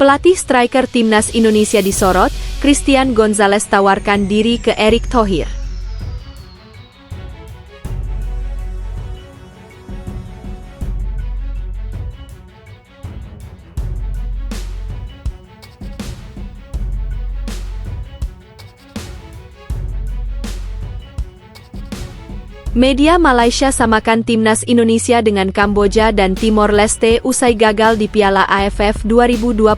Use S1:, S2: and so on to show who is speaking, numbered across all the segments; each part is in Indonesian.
S1: Pelatih striker timnas Indonesia disorot, Christian Gonzalez tawarkan diri ke Erick Thohir. Media Malaysia samakan timnas Indonesia dengan Kamboja dan Timor Leste usai gagal di Piala AFF 2024.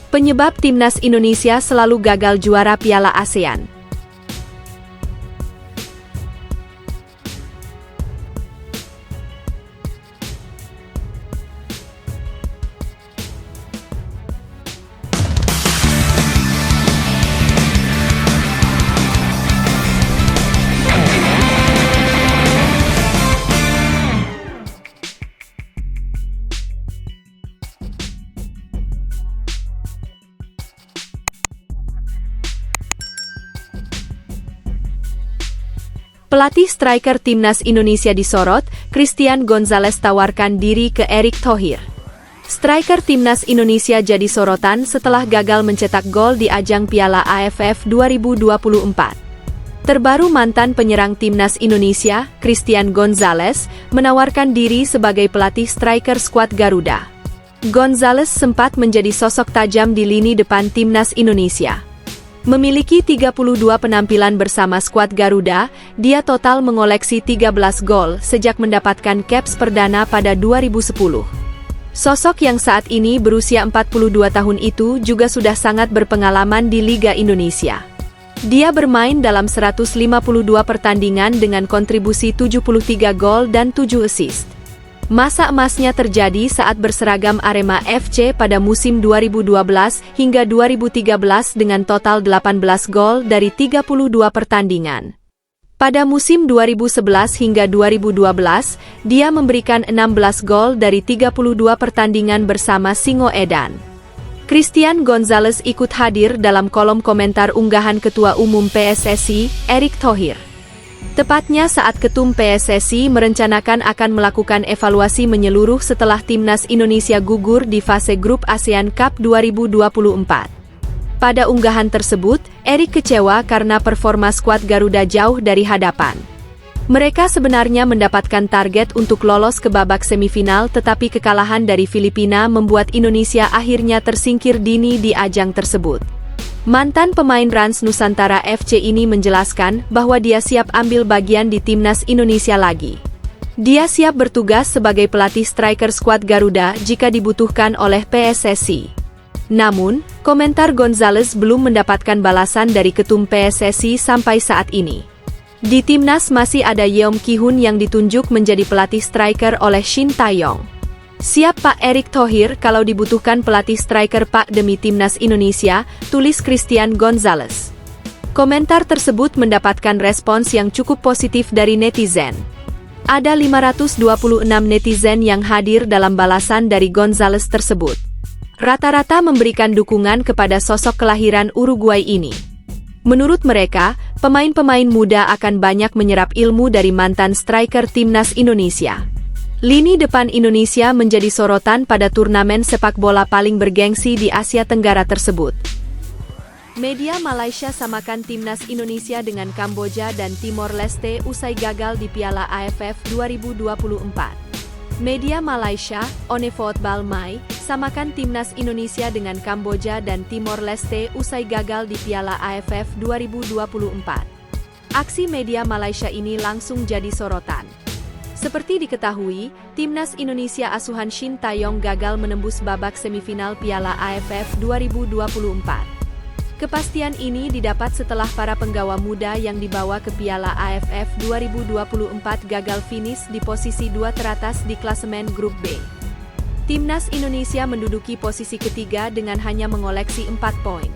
S1: Penyebab timnas Indonesia selalu gagal juara Piala ASEAN. Pelatih striker timnas Indonesia disorot, Christian Gonzalez tawarkan diri ke Erick Thohir. Striker timnas Indonesia jadi sorotan setelah gagal mencetak gol di ajang Piala AFF 2024. Terbaru mantan penyerang timnas Indonesia, Christian Gonzalez, menawarkan diri sebagai pelatih striker skuad Garuda. Gonzalez sempat menjadi sosok tajam di lini depan timnas Indonesia. Memiliki 32 penampilan bersama skuad Garuda, dia total mengoleksi 13 gol sejak mendapatkan caps perdana pada 2010. Sosok yang saat ini berusia 42 tahun itu juga sudah sangat berpengalaman di Liga Indonesia. Dia bermain dalam 152 pertandingan dengan kontribusi 73 gol dan 7 assist. Masa emasnya terjadi saat berseragam Arema FC pada musim 2012 hingga 2013 dengan total 18 gol dari 32 pertandingan. Pada musim 2011 hingga 2012, dia memberikan 16 gol dari 32 pertandingan bersama Singoedan. Christian Gonzalez ikut hadir dalam kolom komentar unggahan Ketua Umum PSSI, Erick Thohir. Tepatnya saat Ketum PSSI merencanakan akan melakukan evaluasi menyeluruh setelah timnas Indonesia gugur di fase grup ASEAN Cup 2024. Pada unggahan tersebut, Erick kecewa karena performa skuad Garuda jauh dari hadapan. Mereka sebenarnya mendapatkan target untuk lolos ke babak semifinal, tetapi kekalahan dari Filipina membuat Indonesia akhirnya tersingkir dini di ajang tersebut. Mantan pemain Rans Nusantara FC ini menjelaskan bahwa dia siap ambil bagian di timnas Indonesia lagi. Dia siap bertugas sebagai pelatih striker skuad Garuda jika dibutuhkan oleh PSSI. Namun, komentar Gonzalez belum mendapatkan balasan dari Ketum PSSI sampai saat ini. Di timnas masih ada Yeom Ki-hun yang ditunjuk menjadi pelatih striker oleh Shin Tae-yong. Siap Pak Erick Thohir kalau dibutuhkan pelatih striker Pak demi timnas Indonesia, tulis Christian Gonzalez. Komentar tersebut mendapatkan respons yang cukup positif dari netizen. Ada 526 netizen yang hadir dalam balasan dari Gonzalez tersebut. Rata-rata memberikan dukungan kepada sosok kelahiran Uruguay ini. Menurut mereka, pemain-pemain muda akan banyak menyerap ilmu dari mantan striker timnas Indonesia. Lini depan Indonesia menjadi sorotan pada turnamen sepak bola paling bergengsi di Asia Tenggara tersebut. Media Malaysia samakan timnas Indonesia dengan Kamboja dan Timor Leste usai gagal di Piala AFF 2024. Media Malaysia, Onefootball Mai, samakan timnas Indonesia dengan Kamboja dan Timor Leste usai gagal di Piala AFF 2024. Aksi media Malaysia ini langsung jadi sorotan. Seperti diketahui, timnas Indonesia asuhan Shin Tae-yong gagal menembus babak semifinal Piala AFF 2024. Kepastian ini didapat setelah para penggawa muda yang dibawa ke Piala AFF 2024 gagal finish di posisi 2 teratas di klasemen grup B. Timnas Indonesia menduduki posisi ketiga dengan hanya mengoleksi 4 poin.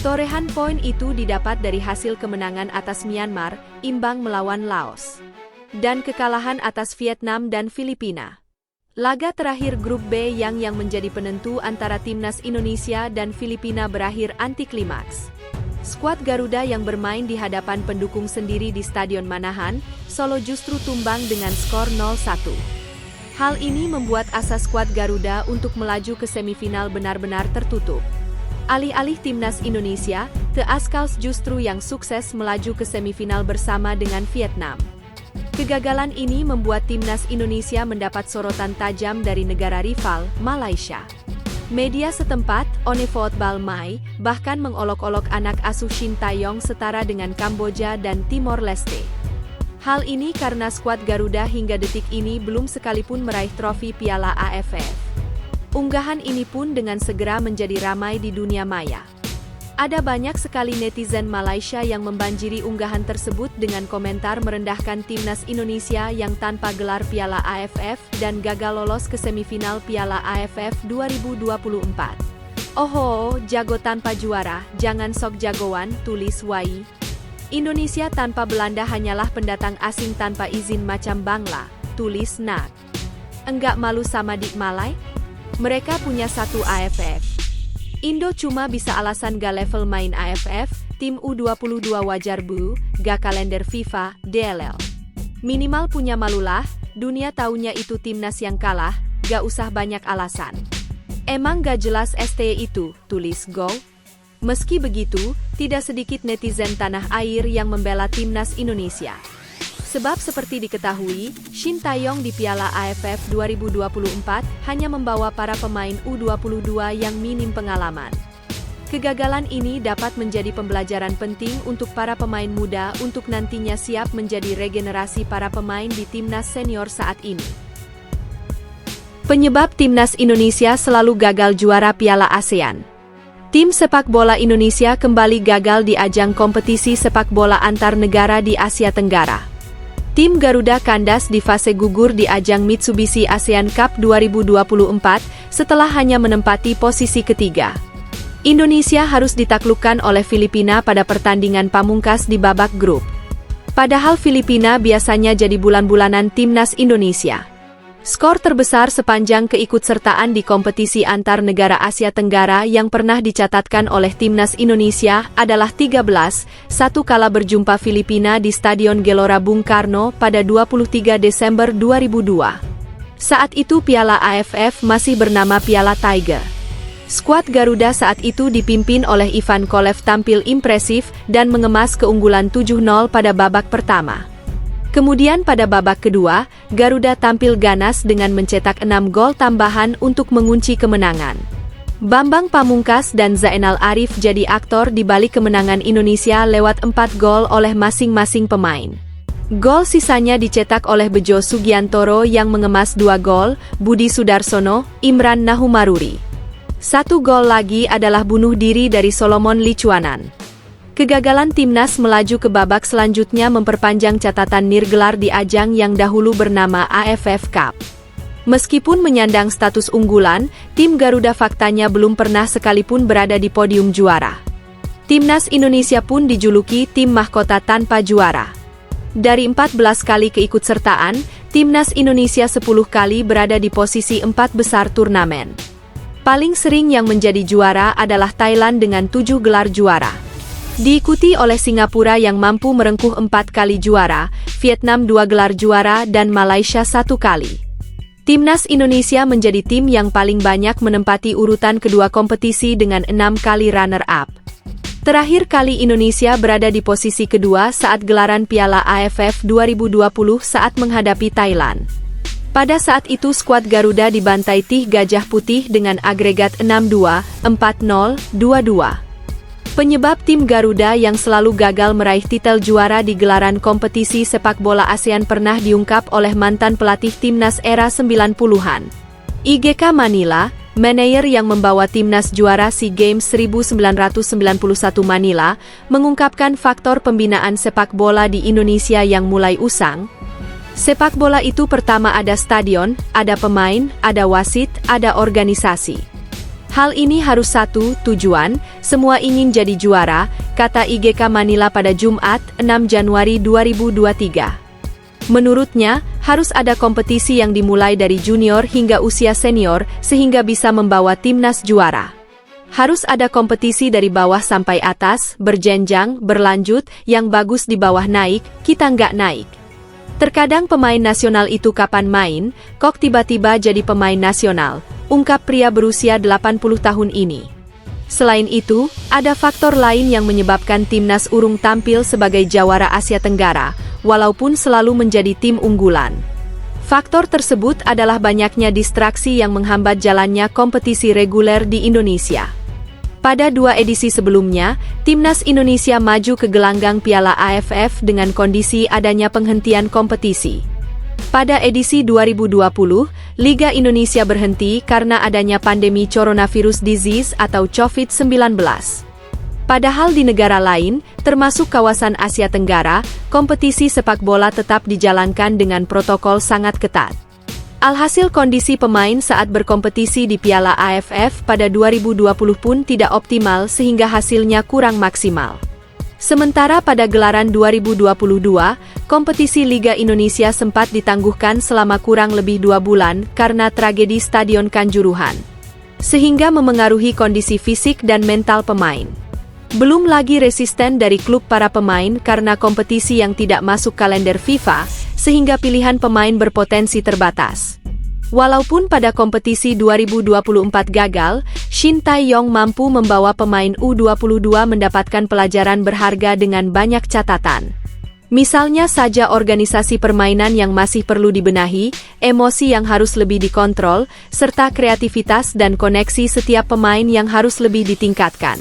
S1: Torehan poin itu didapat dari hasil kemenangan atas Myanmar, imbang melawan Laos, dan kekalahan atas Vietnam dan Filipina. Laga terakhir grup B yang menjadi penentu antara timnas Indonesia dan Filipina berakhir antiklimaks. Skuad Garuda yang bermain di hadapan pendukung sendiri di Stadion Manahan, Solo justru tumbang dengan skor 0-1. Hal ini membuat asa skuad Garuda untuk melaju ke semifinal benar-benar tertutup. Alih-alih timnas Indonesia, The Azkals justru yang sukses melaju ke semifinal bersama dengan Vietnam. Kegagalan ini membuat timnas Indonesia mendapat sorotan tajam dari negara rival, Malaysia. Media setempat, Onefootball Mai, bahkan mengolok-olok anak asuh Shin Tae-yong setara dengan Kamboja dan Timor Leste. Hal ini karena skuad Garuda hingga detik ini belum sekalipun meraih trofi Piala AFF. Unggahan ini pun dengan segera menjadi ramai di dunia maya. Ada banyak sekali netizen Malaysia yang membanjiri unggahan tersebut dengan komentar merendahkan timnas Indonesia yang tanpa gelar Piala AFF dan gagal lolos ke semifinal Piala AFF 2024. "Oho, jago tanpa juara, jangan sok jagoan," tulis Wai. "Indonesia tanpa Belanda hanyalah pendatang asing tanpa izin macam Bangla," tulis Nak. "Enggak malu sama Dik Malay? Mereka punya satu AFF. Indo cuma bisa alasan gak level main AFF, tim U22 wajar bu, gak kalender FIFA, DLL. Minimal punya malulah, dunia taunya itu timnas yang kalah, gak usah banyak alasan. Emang gak jelas STY itu," tulis Go. Meski begitu, tidak sedikit netizen tanah air yang membela timnas Indonesia. Sebab seperti diketahui, Shin Tae-yong di Piala AFF 2024 hanya membawa para pemain U22 yang minim pengalaman. Kegagalan ini dapat menjadi pembelajaran penting untuk para pemain muda untuk nantinya siap menjadi regenerasi para pemain di timnas senior saat ini. Penyebab timnas Indonesia selalu gagal juara Piala ASEAN. Tim sepak bola Indonesia kembali gagal di ajang kompetisi sepak bola antar negara di Asia Tenggara. Tim Garuda kandas di fase gugur di ajang Mitsubishi ASEAN Cup 2024 setelah hanya menempati posisi ketiga. Indonesia harus ditaklukkan oleh Filipina pada pertandingan pamungkas di babak grup. Padahal Filipina biasanya jadi bulan-bulanan timnas Indonesia. Skor terbesar sepanjang keikutsertaan di kompetisi antar negara Asia Tenggara yang pernah dicatatkan oleh timnas Indonesia adalah 13-1 kala berjumpa Filipina di Stadion Gelora Bung Karno pada 23 Desember 2002. Saat itu Piala AFF masih bernama Piala Tiger. Skuad Garuda saat itu dipimpin oleh Ivan Kolev tampil impresif dan mengemas keunggulan 7-0 pada babak pertama. Kemudian pada babak kedua, Garuda tampil ganas dengan mencetak 6 gol tambahan untuk mengunci kemenangan. Bambang Pamungkas dan Zainal Arif jadi aktor di balik kemenangan Indonesia lewat 4 gol oleh masing-masing pemain. Gol sisanya dicetak oleh Bejo Sugiantoro yang mengemas 2 gol, Budi Sudarsono, Imran Nahumaruri. 1 gol lagi adalah bunuh diri dari Solomon Licuanan. Kegagalan timnas melaju ke babak selanjutnya memperpanjang catatan nirgelar di ajang yang dahulu bernama AFF Cup. Meskipun menyandang status unggulan, tim Garuda faktanya belum pernah sekalipun berada di podium juara. Timnas Indonesia pun dijuluki tim mahkota tanpa juara. Dari 14 kali keikutsertaan, timnas Indonesia 10 kali berada di posisi 4 besar turnamen. Paling sering yang menjadi juara adalah Thailand dengan 7 gelar juara. Diikuti oleh Singapura yang mampu merengkuh 4 kali juara, Vietnam 2 gelar juara dan Malaysia 1 kali. Timnas Indonesia menjadi tim yang paling banyak menempati urutan kedua kompetisi dengan 6 kali runner-up. Terakhir kali Indonesia berada di posisi kedua saat gelaran Piala AFF 2020 saat menghadapi Thailand. Pada saat itu skuad Garuda dibantai Tih Gajah Putih dengan agregat 6-2, 4-0, 2-2. Penyebab tim Garuda yang selalu gagal meraih titel juara di gelaran kompetisi sepak bola ASEAN pernah diungkap oleh mantan pelatih timnas era 90-an. IGK Manila, manajer yang membawa timnas juara SEA Games 1991 Manila, mengungkapkan faktor pembinaan sepak bola di Indonesia yang mulai usang. Sepak bola itu pertama ada stadion, ada pemain, ada wasit, ada organisasi. Hal ini harus satu tujuan, semua ingin jadi juara, kata IGK Manila pada Jumat, 6 Januari 2023. Menurutnya, harus ada kompetisi yang dimulai dari junior hingga usia senior sehingga bisa membawa timnas juara. Harus ada kompetisi dari bawah sampai atas, berjenjang, berlanjut, yang bagus di bawah naik, kita nggak naik. Terkadang pemain nasional itu kapan main, kok tiba-tiba jadi pemain nasional, ungkap pria berusia 80 tahun ini. Selain itu, ada faktor lain yang menyebabkan timnas urung tampil sebagai jawara Asia Tenggara, walaupun selalu menjadi tim unggulan. Faktor tersebut adalah banyaknya distraksi yang menghambat jalannya kompetisi reguler di Indonesia. Pada 2 edisi sebelumnya, timnas Indonesia maju ke gelanggang Piala AFF dengan kondisi adanya penghentian kompetisi. Pada edisi 2020, Liga Indonesia berhenti karena adanya pandemi coronavirus disease atau COVID-19. Padahal di negara lain, termasuk kawasan Asia Tenggara, kompetisi sepak bola tetap dijalankan dengan protokol sangat ketat. Alhasil kondisi pemain saat berkompetisi di Piala AFF pada 2020 pun tidak optimal sehingga hasilnya kurang maksimal. Sementara pada gelaran 2022, kompetisi Liga Indonesia sempat ditangguhkan selama kurang lebih 2 bulan karena tragedi Stadion Kanjuruhan, sehingga memengaruhi kondisi fisik dan mental pemain. Belum lagi resisten dari klub para pemain karena kompetisi yang tidak masuk kalender FIFA, sehingga pilihan pemain berpotensi terbatas. Walaupun pada kompetisi 2024 gagal, Shin Tae-yong mampu membawa pemain U22 mendapatkan pelajaran berharga dengan banyak catatan. Misalnya saja organisasi permainan yang masih perlu dibenahi, emosi yang harus lebih dikontrol, serta kreativitas dan koneksi setiap pemain yang harus lebih ditingkatkan.